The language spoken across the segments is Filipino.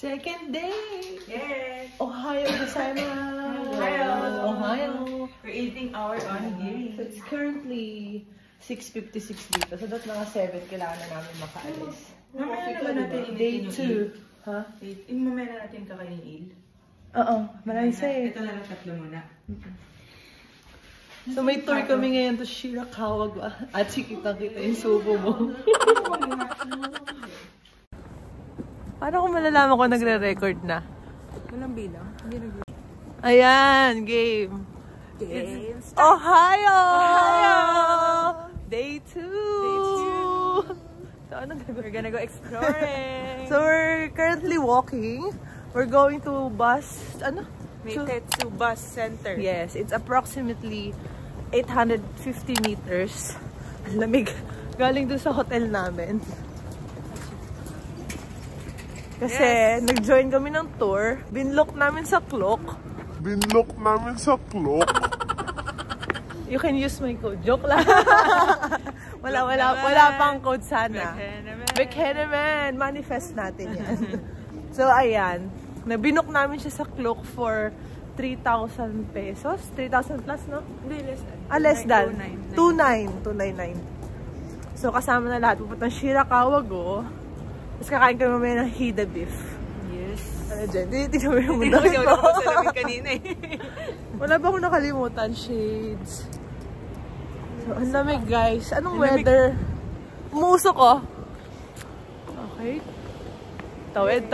Second day! Yes! Ohio gozaimasu! Ohio! We're eating our onigiri. So it's currently 6:56 dito. So that mga 7 kailangan na namin makaalis. Mamaya na ba natin Day 2. Ha? Mamaya na natin kakainin il? Oo. Maraming say. Ito na lang 3 muna. So may tour kami ngayon to Shirakawa. At kita-kita yung subo mo. Paano kung malalaman ko nagre-record na? Walang bilang. Ayan, game. Ohio! Day 2! So, anong gagawin? We're gonna go exploring. So, we're currently walking. We're going to bus, Meitetsu Bus Center. Yes, it's approximately 850 meters. Lamig. Galing dun sa hotel namin. Kasi, nag-join kami ng tour. Binlock namin sa clock. You can use my code. Joke lang. wala pang code sana. Bekhenemen. Manifest natin yan. So, ayan. Nabinok namin siya sa clock for 3,000 pesos. 3,000 plus, no? Hindi, less than. Less than. 2,999. So, kasama na lahat. Pupuntang Shirakawa Go. Tapos kakain kami mamaya ng Hida beef. Yes. Ano dyan? Tingnan mo yung mundo. Hindi ko sa lamig kanina eh. Wala ba akong nakalimutan? Shades. So, ang lamig guys. Anong weather? Umusok ko. Okay. Tawid.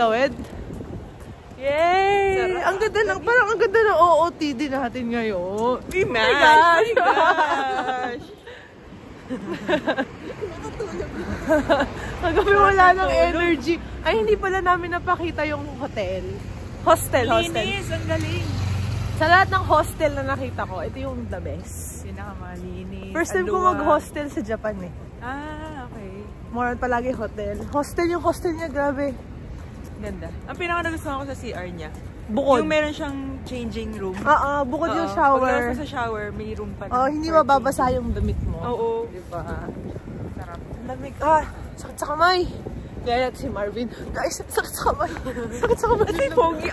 Yay! Sarap. Ang ganda lang. Parang ang ganda ng OOTD natin ngayon. Oh my gosh! Kagabi wala ng energy. Ay, hindi pala namin napakita yung hotel. Hostel. Linis, ang galing. Sa lahat ng hostel na nakita ko, ito yung the best. Pinakamalinis. First time ko mag-hostel sa Japan eh. Ah, okay. More on palagi hotel. Yung hostel niya, grabe. Ganda. Ang pinaka nagustuhan ko sa CR niya. Bukod. Yung meron siyang changing room. Bukod yung shower. Pag sa shower, may room pa. Hindi mababasa yung damit mo. Oo. Diba? Sarap. Lamig. Sakit sa kamay. Kaya natin si Marvin. Guys, sakit sa kamay. Sakit sa kamay. Ito yung pogi.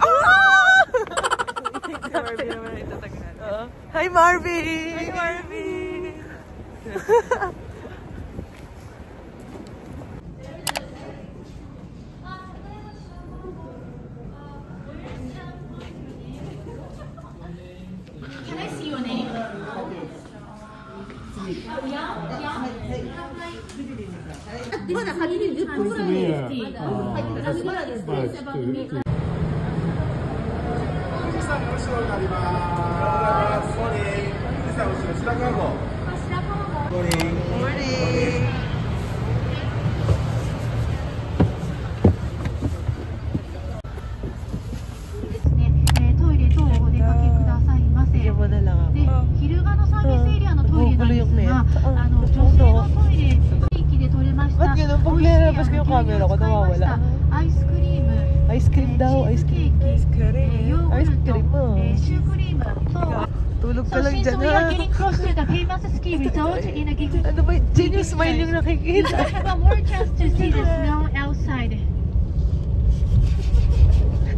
Si Marvin naman na itatagin natin. Hi, Marvin! Hi, Marvin! Can I see your name? Morning! Ice cream daw, ice cream. Tulog ka lang dyan ha. Ano ba, genius smile yung nakikita.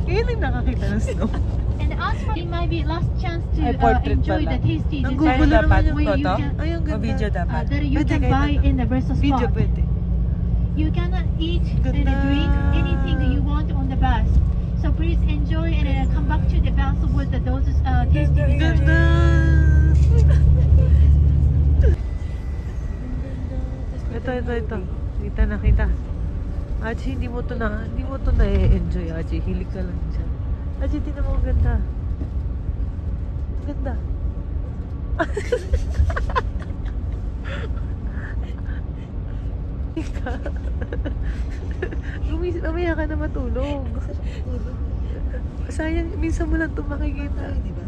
Ngayon lang nakakita ng snow. And also, it might be last chance to portrait enjoy pala. the tasty Ang dessert gugulo naman yung where you photo. can, Ay, ang ganda. Video dapat. that you Pwede can kayo buy dito. in the Versus Video spot. pwede. You cannot eat and drink anything that you want on the bus. So please enjoy and come back to the bus with those tasty desserts. Ganda! Ito. Kita. Aji, hindi mo to na-enjoy, Aji. Hilig ka lang dyan. Aji, tingnan mo, ganda. Ganda. Mamaya ka na matulog. Sayang, minsan mo lang ito makikita. Diba?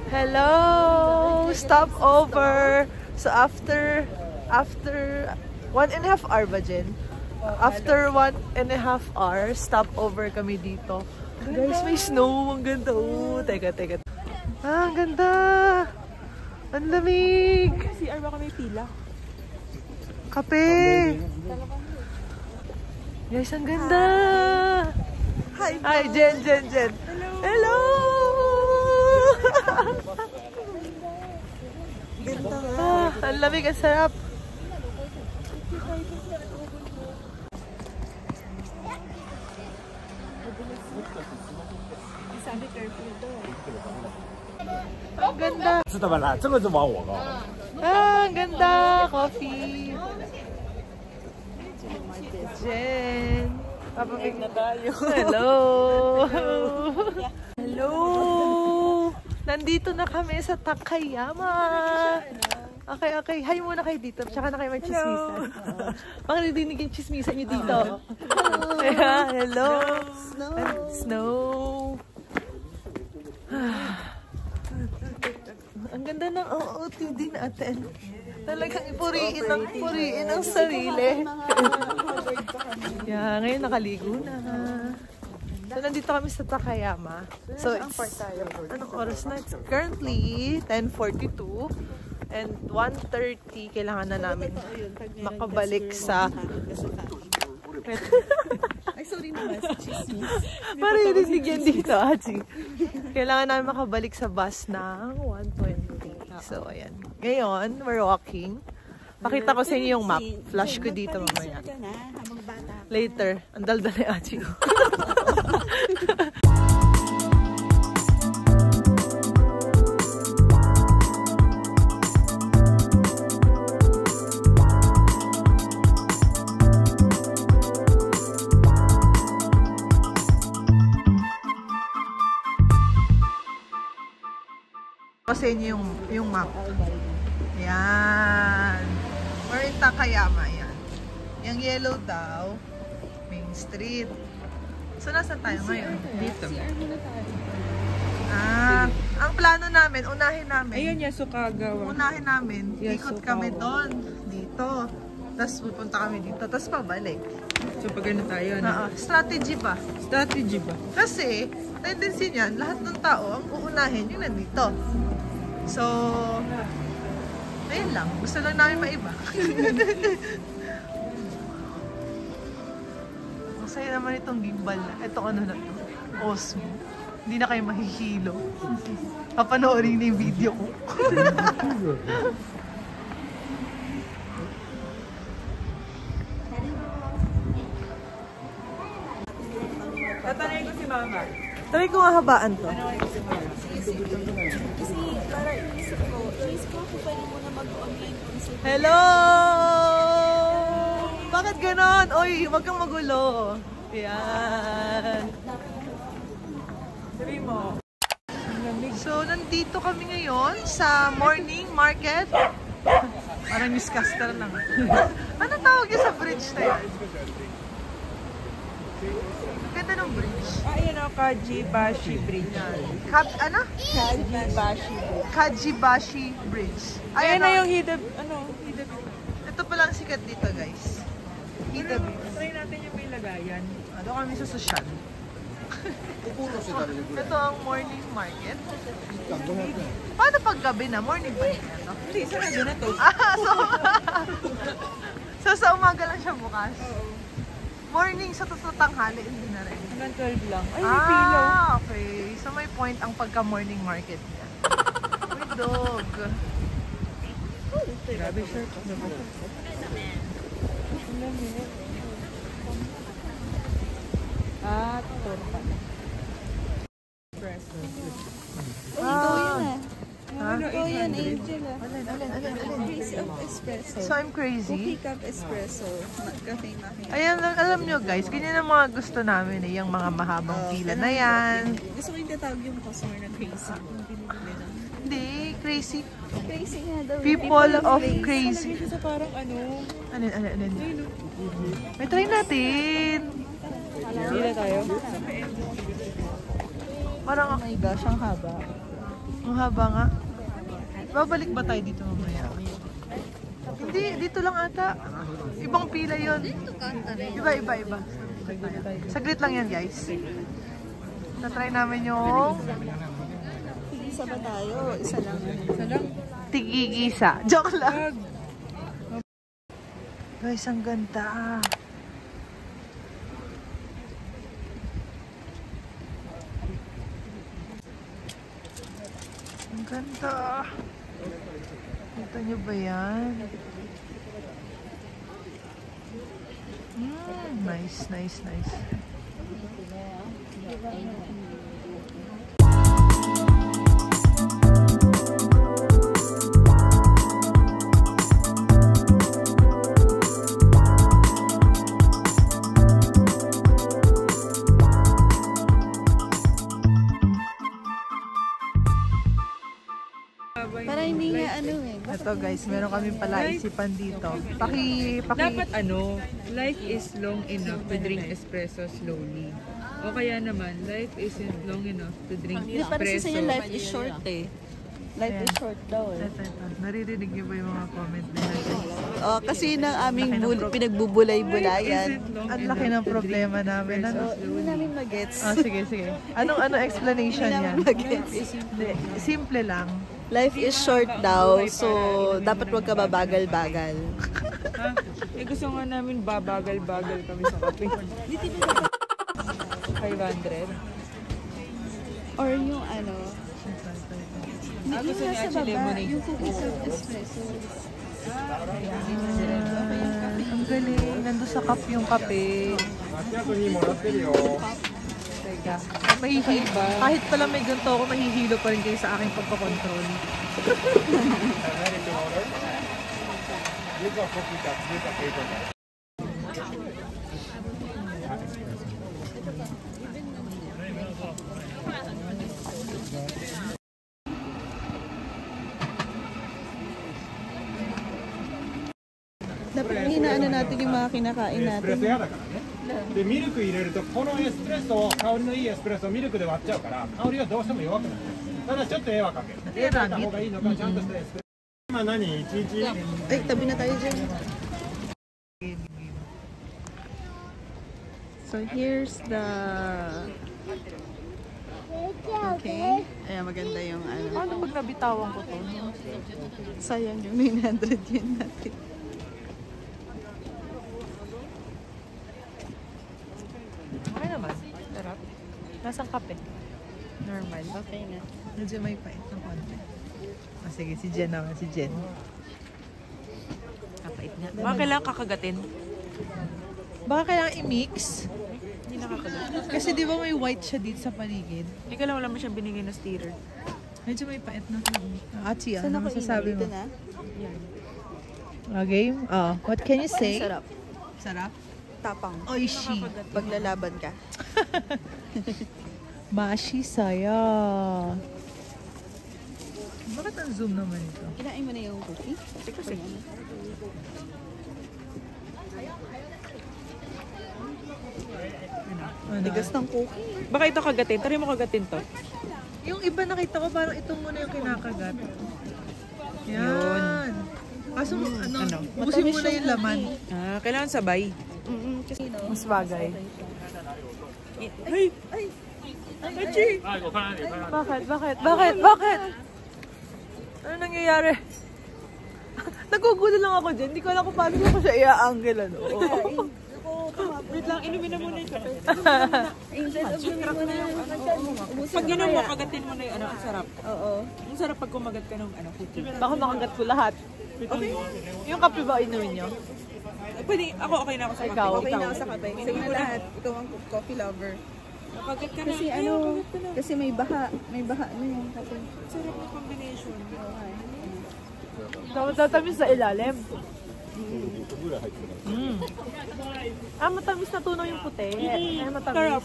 Hello! Stop over! So after 1.5 hour ba, Jen? After 1.5 hours, stop over kami dito. Guys, may snow. Ang ganda. Oh, teka. Ah, ang ganda. Ang lamig! CR baka may pila. Kape! Guys, ang ganda! Hi, Jen. Hello! Ang lamig, ang sarap. Ang ganda. 知道吧啦？这个是往我高。 Ang ganda. Coffee. Jen. Papapig na tayo. Hello. Hello. Nandito na kami sa Takayama. Okay. Hi muna kayo dito. Tsaka na kayo mag-chismisan. Baka nadidinig yung chismisan nyo dito. Hello. Snow. Ang ganda ng OOTD natin. Talagang puriin ang sarili. Yeah, ngayon nakaligo na. So, nandito kami sa Takayama. So, anong oras na? It's currently 10:42 and 1:30. Kailangan na namin makabalik sa... Ay, sorry naman. Chismis. Parang yun yan dito, Achi. Kailangan namin makabalik sa bus ng 1:20. So, ayan. Ngayon, we're walking. Pakita ko sa inyo yung map. Flash ko dito mamaya. Later. Ang daldal ni Achi ko. Kasi yung map. Yan. We're in Takayama. Yan. Yung yellow daw, Main Street. So, nasaan tayo ngayon? Dito. Ang plano namin, unahin namin. Ayun, Yasukagawa. Unahin namin, ikot kami doon. Dito. Tapos pupunta kami dito. Tapos pabalik. So, pag ano tayo, ano? Strategy ba? Strategy ba? Kasi, tendency niyan, lahat ng tao, ang uunahin yung nandito. So, ayun lang. Gusto lang namin maiba. Masaya naman itong gimbal na. Itong ano na to. Osmo. Hindi na kayo mahihilo. Papanoorin na yung video ko. Tatanay ko si Mama. Try ko nga habaan to. Kasi para inisip ko pwede mo na mag-online consult. Hello! Bakit ganon? Oy, wag kang magulo. Yan. Sabi mo. So, nandito kami ngayon sa morning market. Parang newscaster lang. Ano tawag yun sa bridge na yan? Ganda ng bridge. Ayun o, Kajibashi Bridge. Ano? Kajibashi Bridge. Kajibashi Bridge. Ayun na yung Hida. Ito palang sikat dito, guys. Hidabi. Try natin yung may lagayan. Ano kami sa social? Ito ang morning market. Paano pag gabi na? Morning ba yun? Hindi, sarado na to. So sa umaga lang siya bukas? Morning sa tanghali, hindi na rin. Hanggang 12 lang. Ay, may pilaw. Okay. So may point ang pagka-morning market niya. Uy, dog. Grabe, shirt. Torta. Espresso. Ikaw yun ah. Ha? Ikaw yun, Angel ah. Alin. Crazy of espresso. So I'm crazy. Cookie cup espresso. Cafe macchiato. Ayan, alam nyo guys, ganyan ang mga gusto namin eh, yung mga mahabang pila na yan. Gusto ko yung tatawag yung customer na crazy. Yung binibili na. Hindi, crazy. Crazy nga daw. People of crazy. Kasi sa parang ano. Alin. May try natin. Hindi na tayo. Parang, Oh my gosh, ang haba. ang haba nga. Babalik ba tayo dito mamaya? Hindi, dito lang ata. Ibang pila yun. Iba. Saglit lang yan, guys. Tatry namin yung... Isa ba tayo? Isa lang. Isa lang. tigigisa. Joke lang. Guys, ang ganda. Ang ganda. Kita nyo ba yan? Nice, nice, nice. Para hindi nga ano eh. Ito guys, meron kami pala isipan dito. Dapat life is long enough to drink espresso slowly. O kaya naman, life isn't long enough to drink Hindi para espresso. sa life is short eh. Life is short daw eh. Ito. Naririnig niyo ba yung mga comment nila guys? Oh, kasi ng aming pinagbubulay-bulayan. Ang laki ng problema namin. Ano? Hindi namin magets. Sige. Anong explanation Hindi yan? namin magets. Hindi, simple lang. Life is short daw, so dapat wag ka babagal-bagal. Gusto nga namin babagal-bagal kami sa kape. 500. Or yung ano, Gusto niya actually lemonade. yung cookies of espresso. Ang galing. Nandun sa cup yung kape. Teka. Kahit pala may ganito ako, mahihilo pa rin kayo sa aking pagpakontrol. Dapat hinaano natin yung mga kinakain エスプレッ natin. ソ嫌だからねでミルク入れるとこのエスプレッソを香りのいいエスプレッソをミルクで割っちゃうから香りがどうしても弱くなるただちょっと絵は描ける絵描いた方がいいのかちゃんとしたエスプレッソ今何1日 Ay, tabi na tayo dyan. So here's the... Okay. Ayan, maganda yung ano. Paano pag nabitawan ko to? Sayang yung 900 yen natin. Okay naman. Sarap. Nasang kape? Normal. Okay na. Medyo may pait ng konti. Sige, si Jen naman. Si Jen. Kapait nga. Baka kailangan kakagatin. Baka kailangan i-mix. Hindi nakakagat. Kasi di ba may white siya dito sa paligid? Hindi ka lang wala mo siyang binigay na stirrer. Medyo may pait na. Achi, Saan ano ako masasabi dito mo? na? Okay. What can you say? Sarap. Sarap? Tapang. Oishi. Paglalaban ka. Mashi saya. Bakit ang zoom naman ito? Kinain mo na yung cookie? Kasi. Ano? Tigas ng cookie. Baka ito kagatin. Tari mo kagatin to. Yung iba nakita ko parang itong muna yung kinakagat. Yan. Kaso ano? Ubusin mo na yung laman. Kailangan sabay. Kasi Mas bagay. Ay! Ay! Achi! Bakit? Ano nangyayari? Nagugulo lang ako dyan. Hindi ko alam kung paano ko siya i-angle. Ano? Wait lang, inumin na muna yung kape. instead of yung mo na Pag inom mo, kagatin mo na yung ano, ang sarap. Oo. Ang sarap pag kumagat ka ng ano, cookie. Baka makagat ko lahat. Okay. Yung kape ba inumin nyo? Pwede, ako okay na ako sa kape. Ikaw. Okay na ako sa kape. Sige na lahat. Ikaw ang coffee lover. Kagat ka na. Kasi ano, kasi may baha na yung kape. Sarap na combination. Matamis sa ilalim. Matamis na tunaw yung puti. Sarap.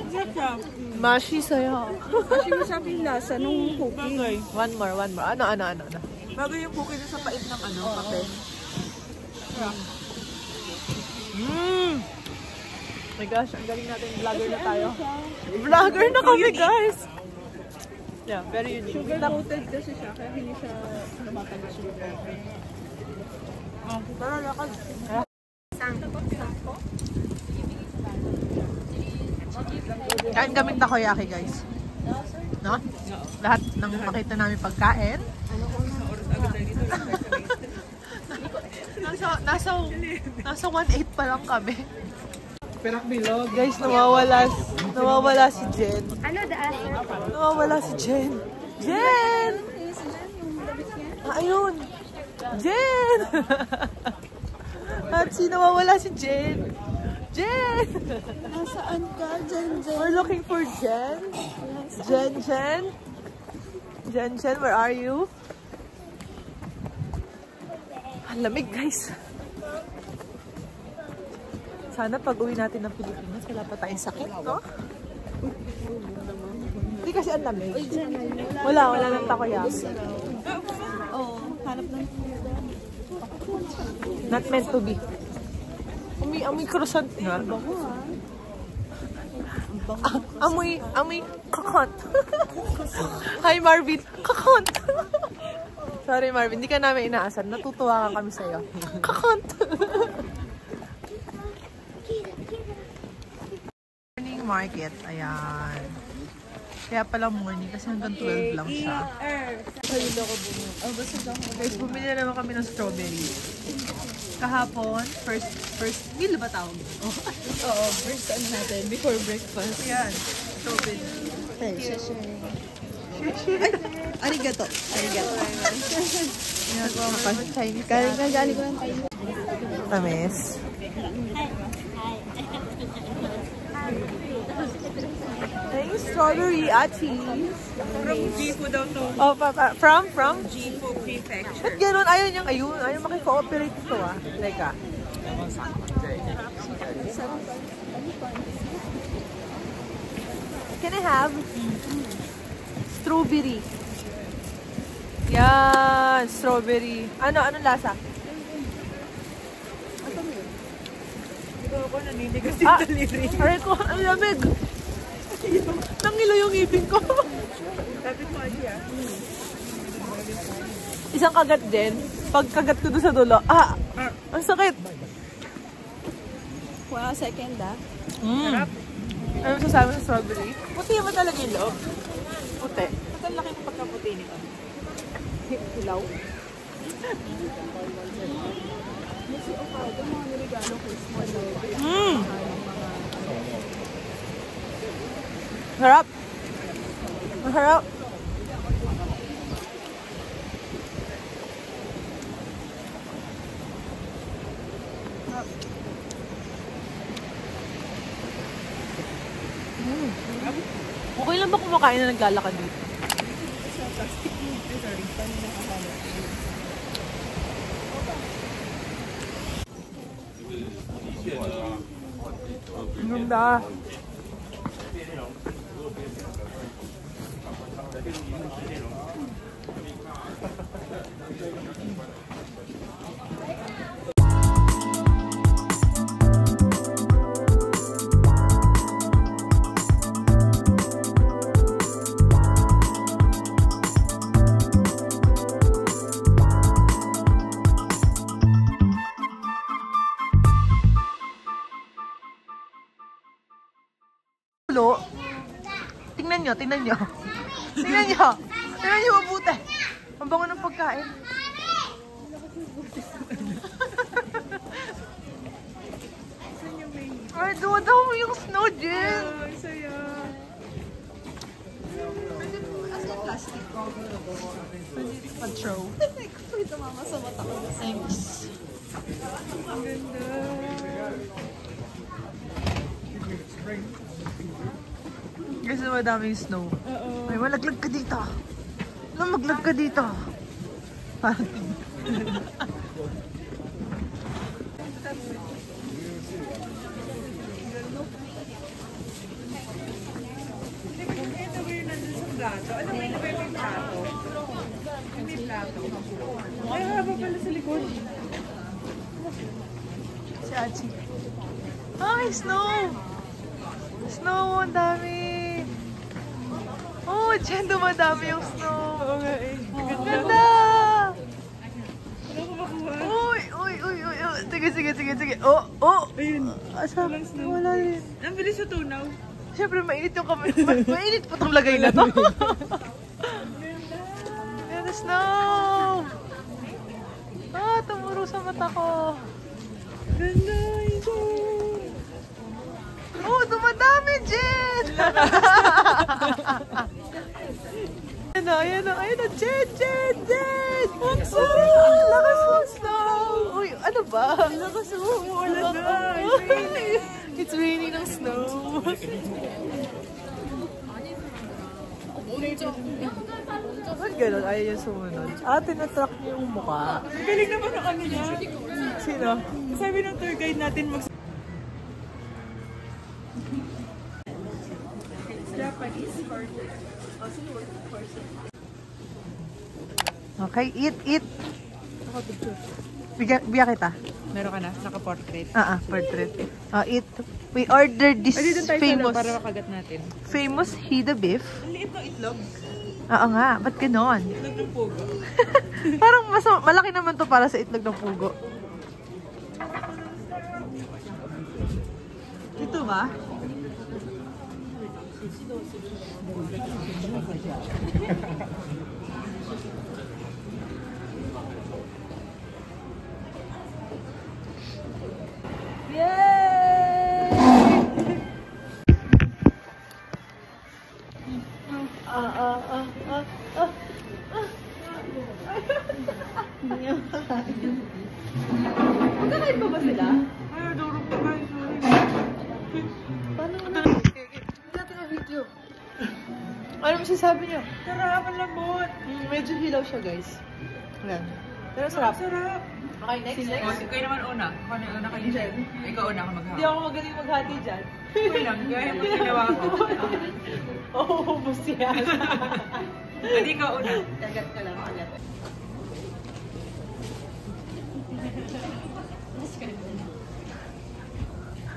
Sarap siya. Mashi saya. Kasi masarap yung lasa nung cookie. Bagay. One more. Ano? Bagay yung cookie dun sa pait ng ano, kape. My gosh, ang galing natin. Vlogger na tayo. Vlogger na kami, guys! Yeah, very unique. Sugar-coated kasi siya, kaya hindi siya lumatagal sugar. Tara, lakad. Kain kaming takoyaki, guys. No? Lahat ng makita namin pagkain. Nasa 1.8 pa lang kami. Perak bilog. Guys, nawawala si Jen. Ano the answer? Nawawala si Jen. Jen! Ayun! Jen! At nawawala si Jen. Jen! Nasaan ka, Jen? We're looking for Jen. Jen, where are you? Ang lamig, guys. Sana pag uwi natin ng Pilipinas, wala pa tayong sakit, no? Hindi kasi ang lamig. Wala nang takoyaki. Oo, hanap lang. Not meant to be. Amoy croissant nga. Amoy kakant. Hi Marvin, kakant. Sorry Marvin, hindi ka namin inaasan. Natutuwa ka kami sa'yo. Kakant. Morning market, ayan. Kaya pala morning kasi hanggang 12 lang siya. Guys, bumili na naman kami ng strawberry. Kahapon, first meal ba tawag? Oo, first ano natin, before breakfast. Ayan, strawberry. Hey, arigato. Chinese. Galing ko lang tayo. Tamis. Thanks, strawberry atis. From Gifu daw to. Oh, from? Gifu Prefecture. Ba't ganun? Ayaw makikooperate ito ah. Teka. Can I have? Strawberry. Yan, strawberry. Ano lasa? Ito ako naninigas yung delivery. Aray ko, ang lamig. Nangilo yung ngipin ko. Sabi ko siya. Isang kagat din. Pag kagat ko doon sa dulo, ang sakit. Wow, second Sarap. Ano masasabi sa strawberry? Puti ba talaga yung loob? Puti. Ba't ang laki ng pagkaputi nito? Hilaw. Sarap. Masarap. Okay lang ba kumakain na naglalakad dito? Ang ganda. Tingnan nyo. Tingnan nyo mabuti. Ang bango ng pagkain. Ay, duwadaw mo yung snow, Jen. Ay, saya. Plastic cover. Pwede pa-throw. Ito mama sa mata ko. Thanks. Ang ganda. Kasi madaming snow. Ay, malaglag ka dito. Maglag ka dito. Parang Ito ba yung nandun sa plato? Ano ba yung may plato? May plato. Ay, haba pala sa likod. si Achi. Ay, snow! Snow, ang dami. Oh, Jen, dumadami yung snow. Oo nga eh. Ganda! Wala ko makuha. Uy. Sige. Oh! Ayun. Asa? Walang snow. Wala rin. Ang bilis sa tunaw. Siyempre, mainit yung kamay. Mainit pa itong lagay na to. Ganda snow! Ah, tumuro sa mata ko. Ganda ito. Oh, dumadami, Jen! Ayan na, Jen! Ang sarap! Lakas ng snow! Uy, ano ba? Lakas mo, umuulan na. It's raining ng snow. Ba't gano'n? Ayaw yung sumunod. Tinatrack niya yung mukha. Galing naman ang ano niya. Sino? Sabi ng tour guide natin Okay, eat. Biya kita. Meron ka na? Naka-portrait. Portrait. Eat. We ordered this famous para makagat natin. famous Hida beef. Ang liit ng itlog. Oo nga, ba't ganon? Itlog ng pugo. Parang malaki naman to para sa itlog ng pugo. Ito ba? Magkakain pa ba sila? Ay, adoro ko guys. Paano na? Natin ang video. Ano masasabi niyo? Sarap, ang lambot. Medyo hilaw siya, guys. Ayan. Pero sarap. Sarap. Okay, next. Kayo naman una. Ako na una kayo dyan. Ikaw una ako maghahap. Hindi ako magaling maghati dyan. Okay lang. Gaya mo ginawa ko. Oo, basta yan. Hindi ikaw una. Tagat ka lang. Alat.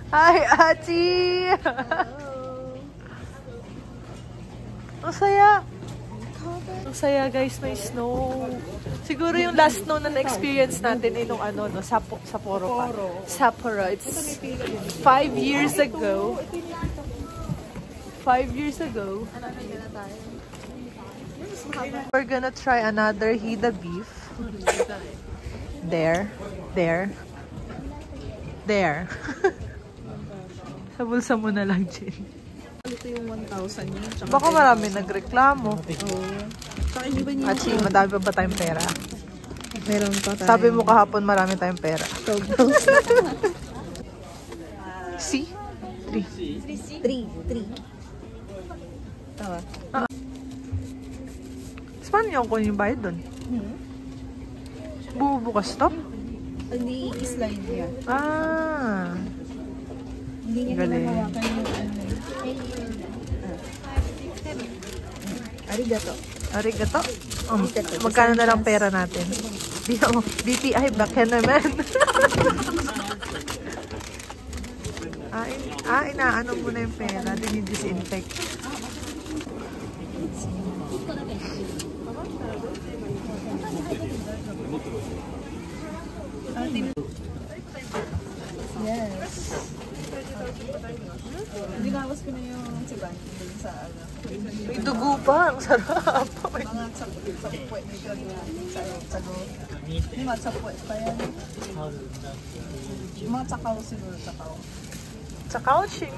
Hi, Ati! Ang saya! Ang saya, guys, may snow. Siguro yung last snow na na-experience natin ay nung ano, no, Sapporo pa. Sapporo. It's 5 years ago. 5 years ago. We're gonna try another Hida beef. There. Sa bulsa mo na lang, Jen. Ito yung 1,000 yun. Baka marami nagreklamo. Saka hindi ba niya? Achi, madami pa ba tayong pera? Meron pa tayo. Sabi mo kahapon marami tayong pera. C? 3. 3. Tawa. Paano yung kunin yung bayad doon? Bubukas to? Hindi i-slide niya. Hindi niya Galing. hinahawakan yung ano. Arigato. Arigato. Magkano na lang pera natin? BPI, back naman. Inaano mo na yung pera. Dinidisinfect. Yes. Ginawas ko na yung siban dun sa ano. May dugo pa. Ang sarap. Mga sapupwet medyo sa sago. Mga sapupwet pa yan. Mga tsakaw siguro, tsakaw. Sa couching.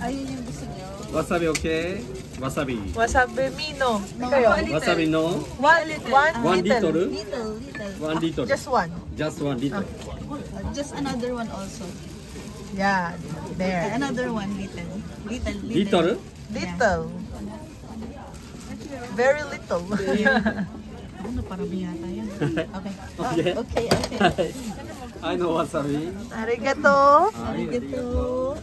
Ayun yung gusto niyo. Wasabi okay? Wasabi. Wasabi Mino. Kayo? Wasabi no? One little. Little. 1 liter. Just one. Just 1 liter. Just another one also. Yeah. There. Another one, little. Liter? Little. Very little. Ano, parami yata yan. Okay. Okay. I know wasabi. Arigato. Arigato.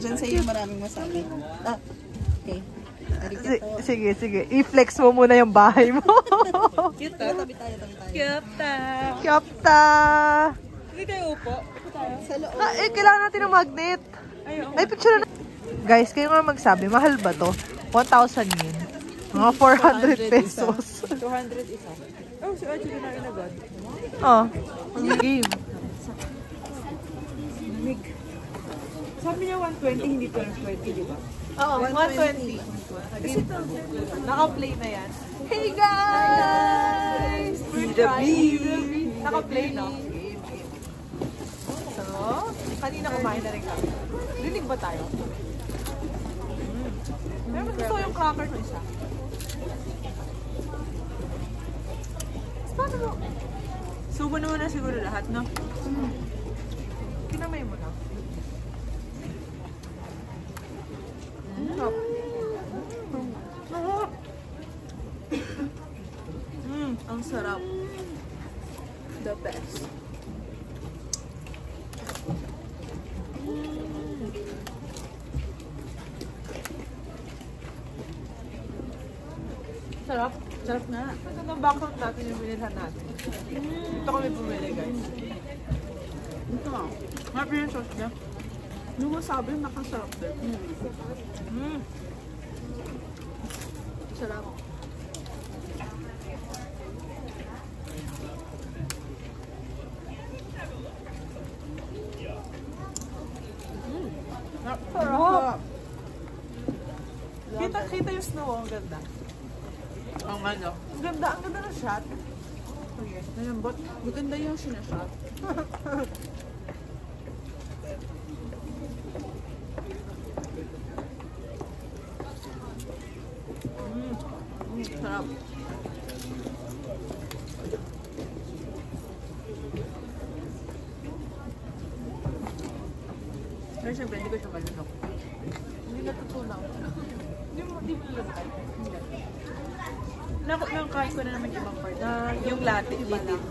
Diyan sa'yo maraming masabi. Okay. Arigato. Sige. I-flex mo muna yung bahay mo. Cute tabi tayo. Kyopta. Hindi tayo upo. Sa loob. Kailangan natin ng magnet. May picture na. Guys, kayo nga magsabi, mahal ba to? 1,000 yen. Mga 400 pesos. 200 isa. Oh, si Archie na inagad. Oh, ang game. Sabi niya 120, hindi 220, di ba? Oo, 120. Kasi ito, naka-play na yan. Hey guys! We're trying. Naka-play, no? So, kanina kumain na rin kami. Linig ba tayo? Pero mas gusto ko yung cracker no isa. Paano mo? Subo naman na siguro lahat, no? Kinamay mo lang. Ang sarap. The best. Sarap. Sarap nga. Ito ng background natin yung binilhan natin. Ito kami bumili, guys. Ito nga. Harap yung sauce niya. Yung wasabi, nakasarap din. Sarap. Sarap! Kita yung snow, ang ganda. Ang ano? Ang ganda ng shot. Okay, nalambot. Maganda yung sinashot. Sarap. Pero syempre, hindi ko siya malunok. Hindi natutunaw. Hindi mo nilagay. Nang kain ko na naman yung ibang part. Yung latte, iba lang.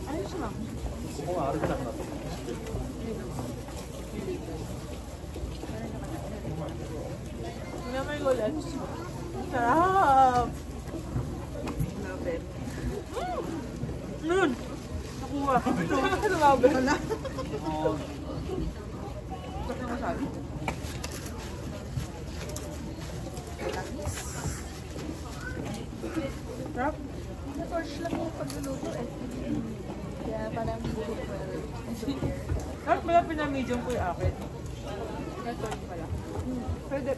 Ayos lang. Naman ulit. Sarap! Love it. Nun! Nakuha. Nakuha. Wala. Ba't naman sabi? Sarap. Na-torch lang yung pagluluto eh. Kaya parang buhok well. Kahit pala pinamedium ko yung akin. Ito yung pala. Pwede.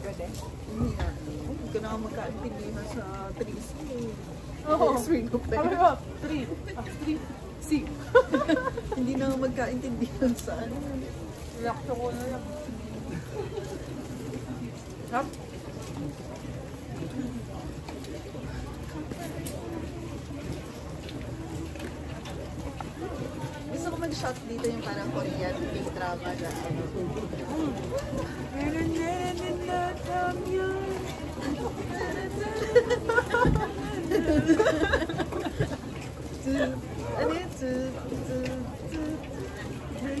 Hindi na. Hindi ko na magkaintindihan sa 3C. Oo. Swing of pen. Kami ba? 3. C. Hindi na magkaintindihan sa ano. Lakto ko na lang. Sarap. Gusto ko mag-shot dito yung parang Korean K-drama na ano. Ano yun?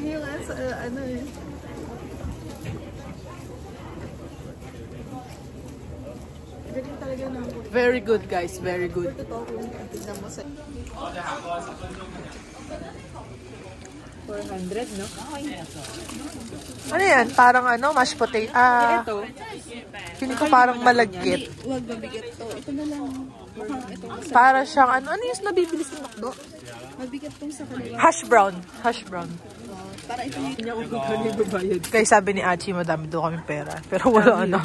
Yung ano eh. Galing talaga ng Very good, guys. Very good. totoo kung tignan mo sa 400, no? Ano yan? Parang ano? Mashed potato. Ito. Feeling ko parang malagkit. Huwag mabigat to. Ito na lang. Ito. Para siyang ano? Ano yung nabibili sa McDo? Mabigat tong sa kanila. Hash brown. Hash brown. Para ito yung Hindi ako kung ibabayad. Kaya sabi ni Achi, madami daw kami pera. Pero wala ano.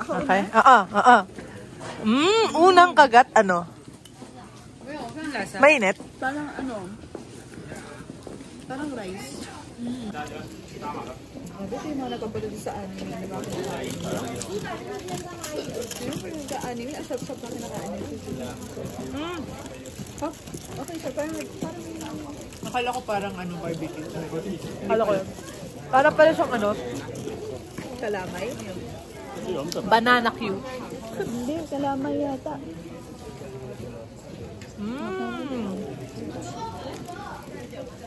Okay? Unang kagat, ano? Ang lasa? Mainit? parang ano. Parang rice. Ito yung mga nagpapalod sa anime. Diba? Yung nagka-anime, asap-sap na kinaka-anime. Okay, so parang Akala ko parang ano, barbecue. Kala ko yun. Para pala siyang ano? kalamay. Banana cue. Hindi, kalamay yata.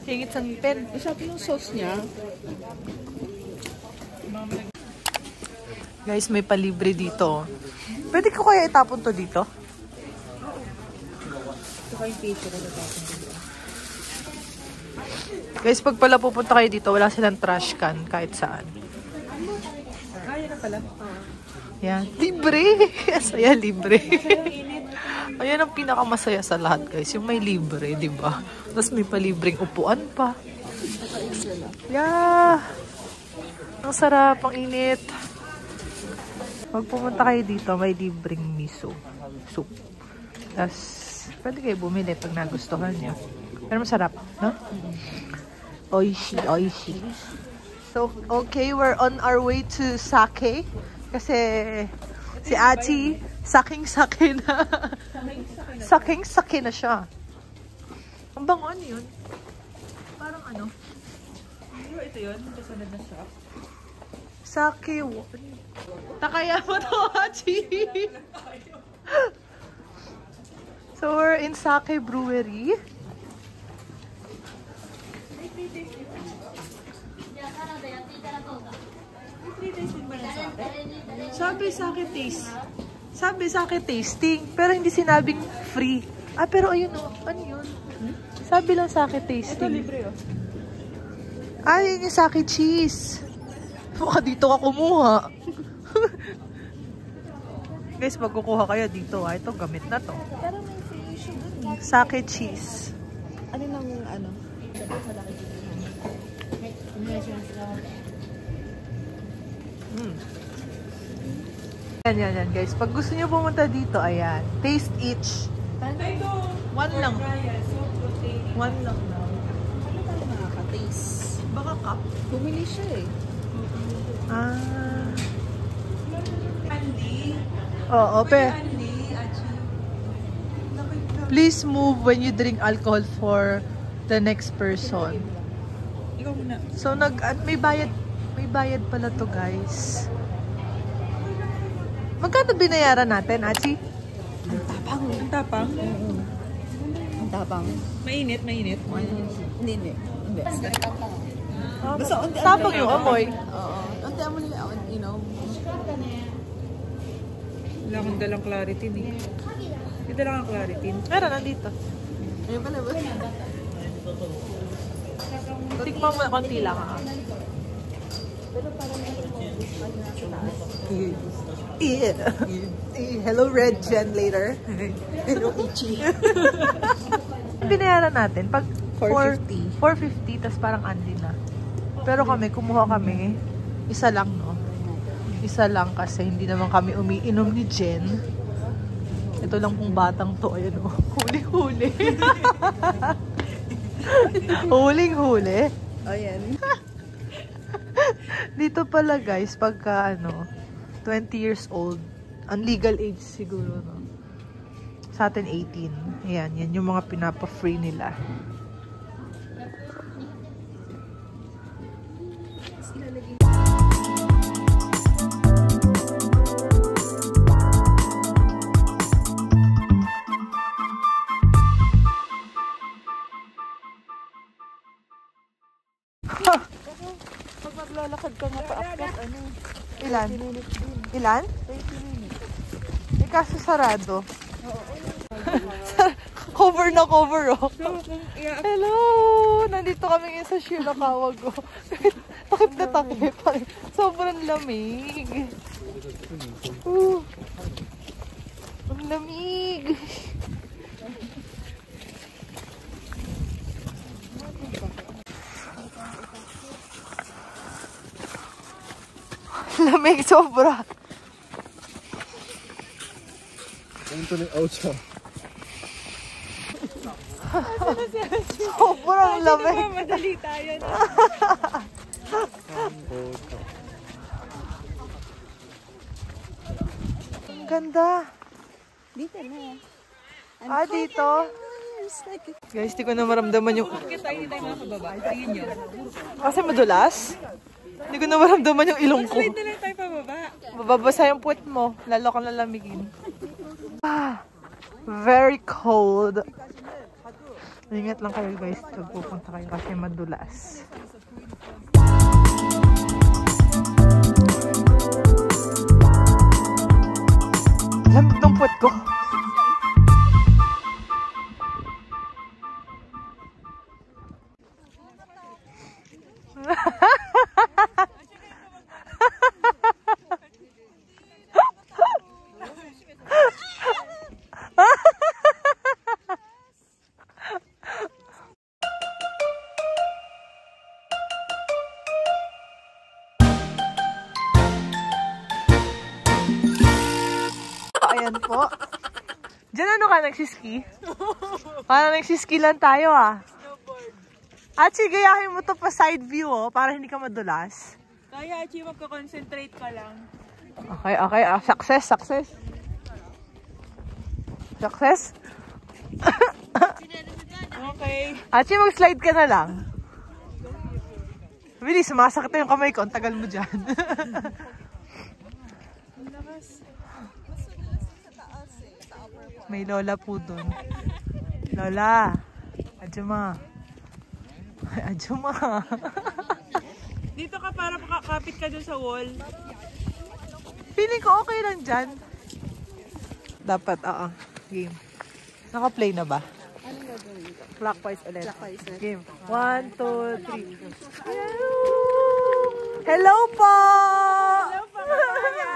Hingit sa ngipin. Masarap yung sauce niya. Guys, may palibre dito. Pwede ko kaya itapon to dito? Saka yung picture na tapos dito. Guys, pag pala pupunta kayo dito, wala silang trash can kahit saan. Ayun na pala. Yan. Libre! Saya libre. Ayan ang pinakamasaya sa lahat, guys. Yung may libre, di ba? Tapos may palibreng upuan pa. Yeah! Ang sarap, ang init. Pag pumunta kayo dito, may libreng miso soup. Tapos, pwede kayo bumili pag nagustuhan nyo. Pero masarap, no? Oishi, oishi. So, okay, we're on our way to Sake. Kasi, si Achi, saking-sake na. Saking-sake na siya. Ang bango, ano yun? Parang ano? Ito yun, kasunod na shop. Sake, Takaya mo to, Hachi! So, we're in Sake Brewery. Sabi Sake taste. Sabi Sake tasting, pero hindi sinabing free. Ah, pero ayun o. Ano yun? Sabi lang Sake tasting. Ito libre o. Ah, yun yung Sake cheese. Baka dito ka kumuha. Guys, pag kukuha kayo dito, ito gamit na to. Pero may free issue dun eh. Sake cheese. Ano nang ano? Yan guys. Pag gusto niyo pumunta dito, ayan. Taste each. One lang. One lang. Ano tayo nakaka-taste? Baka cup. Bumili siya eh. Ah. Oo, please move when you drink alcohol for the next person. Ikaw muna. So, may bayad pala to, guys. Magkano binayaran natin, Achi? Ang tapang. Ang tapang. Mainit. Hindi. Basta tapang yung amoy. Oo. Unti mo nila, you know. Wala akong dalang Claritin eh. May dalang Claritin. Meron, nandito. Ayun pala ba? Tikman mo na konti lang, ha? Hello, Red Gen later. Hello, Ichi. Binayaran natin pag 450. 450, tas parang andi na. Pero kumuha kami, isa lang, no? Isa lang kasi hindi naman kami umiinom ni Jen. Ito lang pong batang to, ayan o. Huli-huli. Huling-huli. Ayan. Dito pala guys, pagka 20 years old, ang legal age siguro, no? Sa atin 18. Ayan, yan yung mga pinapa-free nila. Pag maglalakad ka nga paakyat, Ilan? Ilan? 20 minutes. Eh, kaso sarado. Cover na cover, oh. Hello! Nandito kami ngayon sa Shirakawa go. Takip na takip. Sobrang lamig. Ang lamig. Lamig sobra. Sobrang lamig. Madali tayo na. Ang ganda. Dito na. Ah, dito. Guys, di ko na maramdaman yung... Bakit tayo hindi tayo makababa? Tingin nyo. Kasi madulas. Hindi ko na maramdaman yung ilong ko. Slide na lang tayo pababa. Mababasa yung puwet mo. Lalo kang lalamigin. Ah, very cold. Ingat lang kayo guys. Pag pupunta kayo kasi madulas. Lamig ng puwet ko. po. Diyan ano ka, nagsiski? Parang nagsiski lang tayo ah. Achi, gayahin mo to pa side view oh, para hindi ka madulas. Kaya, Achi, magko-concentrate ka lang. Okay, okay. Success, success. Success? Okay. Achi, mag-slide ka na lang. Bilis, sumasakit na yung kamay ko. Ang tagal mo dyan. May lola po dun. Lola. Adjuma. Adjuma. Dito ka para makakapit ka dun sa wall. Feeling ko okay lang dyan. Dapat, game. Naka-play na ba? Anong gagawin ko? Clockwise ulit. Clockwise na. Game. 1, 2, 3. Hello po! Hello pa kaya.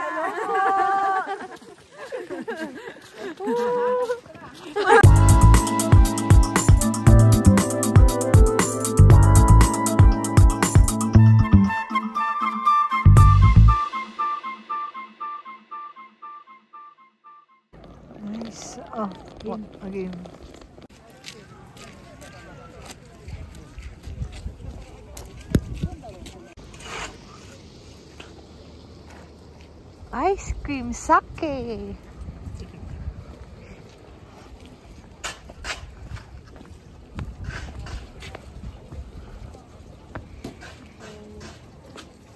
Nice. Oh, again. Ice cream sake.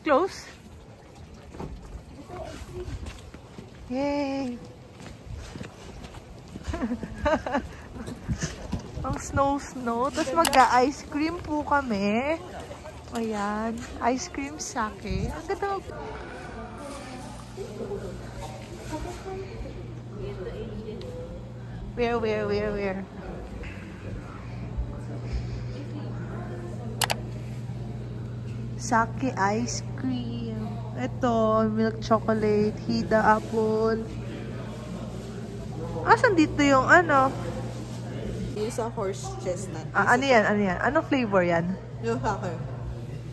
Close. Yay. Ang snow. Tapos magka-ice cream po kami. Ayan. Ice cream sake. Ang ganda. Where? Sake ice cream. Ito, milk chocolate, Hida apple. Asan dito yung ano? Yung sa horse chestnut. Ano yan? Anong flavor yan? Yung sake.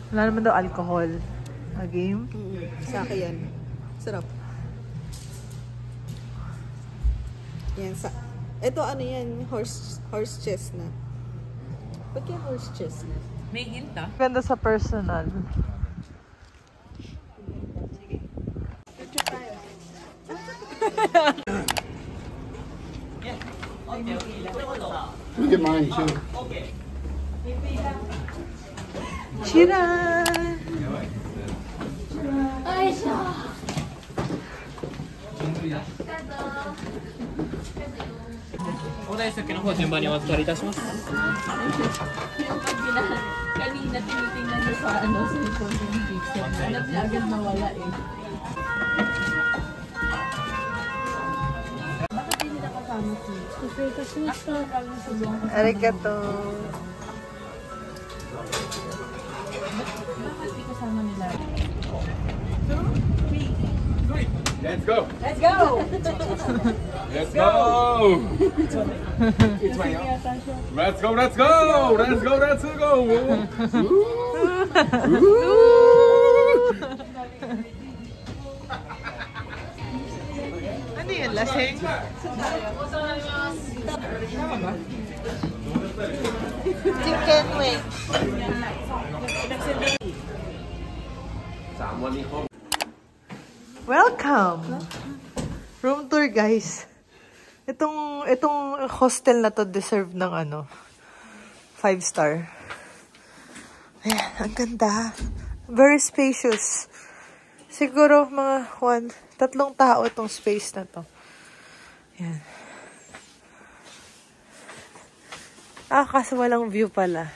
Wala naman daw alcohol. A game? Sake yan. Sarap. Yan. Ito ano yan? Horse chestnut. Ba't kaya horse chestnut? May hint ah. Ganda sa personal. Look at mine too. Cheers! お大酒の方順番にお預かりいたします。 Kanina tinitingnan niyo sa cellphone yung picture. Alam niya agad mawala eh. Bakit hindi nakasama si? Arigato. Bakit hindi kasama nila? Let's go! Let's go! Let's go! Let's go! Let's go! Let's go! Let's go! Ano yun? Lasing? Chicken wings. Welcome! Room tour, guys. Itong hostel na to deserve ng 5-star. Ayan, ang ganda. Very spacious. Siguro mga 3 tao itong space na to. Ayan. Kaso walang view pala.